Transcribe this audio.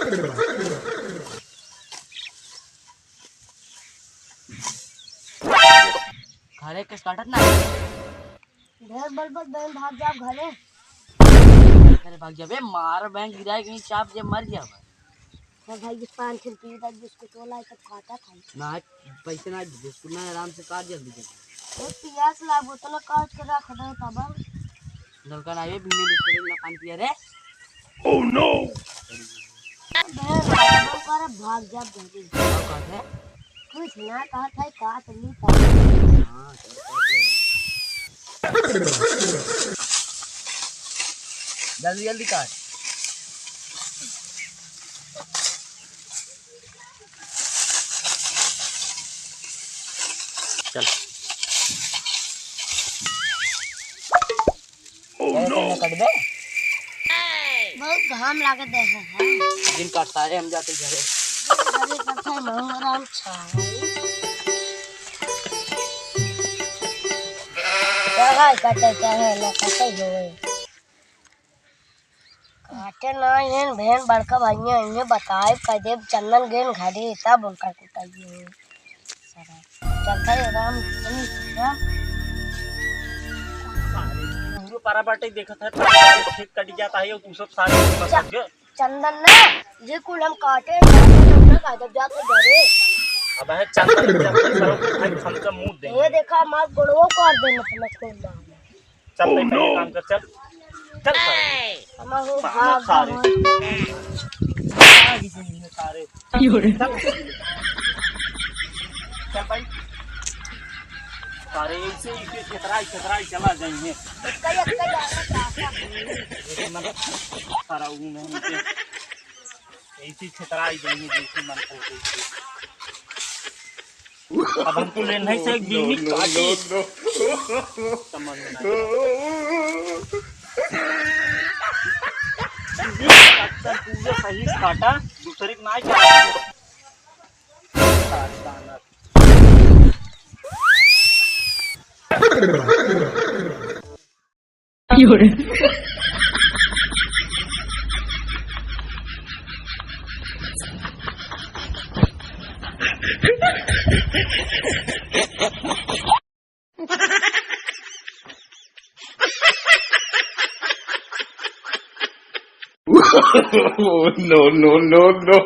घरे किस काटत ना ढेर बलबल बहन भाग जा घरे। अरे भाग जा बे, मार बहन गिराए कहीं चाप जे मर गया भाई। तो भाई जिस 5 रुपये का बिस्कुट वाला तक काटा था ना पैसे ना बिस्कुट ना आराम से काट जल्दी जल्दी। वो पियास ला बोतल काट के रख दे तब नलका ना ये बिना बिस्कुट ना पानी पिया रे। Oh no. बहन कर भाग जा घरे। क्या काट है? कुछ ना कहा था काट ली हां चल काट ले। जल्दी जल्दी काट। चल ओह नो। काट दे। बहुत घाम लागत है दिन काटता है हम जाते घरे। घरे कथा महंगाराम छाई क्या है काटे क्या है ना काटे होए काटे ना ये बहन बड़का भाई इन्हें बताए कदे चंदन गेन घरे तब उनका कुटाइए सारा चलता है राम पूरा पारा बाटे देखा था खेत कट जाता है तू सब सारे बस गए। चंदन ना ये कुल हम काटे ना काटे जाके घरे अब है चंदन जब करो भाई हम का मुंह दे ये देखा मार गोड़वो काट देने समझ को ना चल पहले काम कर चल चल हम हो भाग भाग सारे चल भाई सारे ऐसे ही छतराई चला जाएंगे सारा वो नहीं के ऐसी छतराई जाएंगे जैसे मन को अब हमको लेना है से एक बिल्ली काटी समझ में पूरे सही काटा दूसरी ना Oh, no, no, no, no.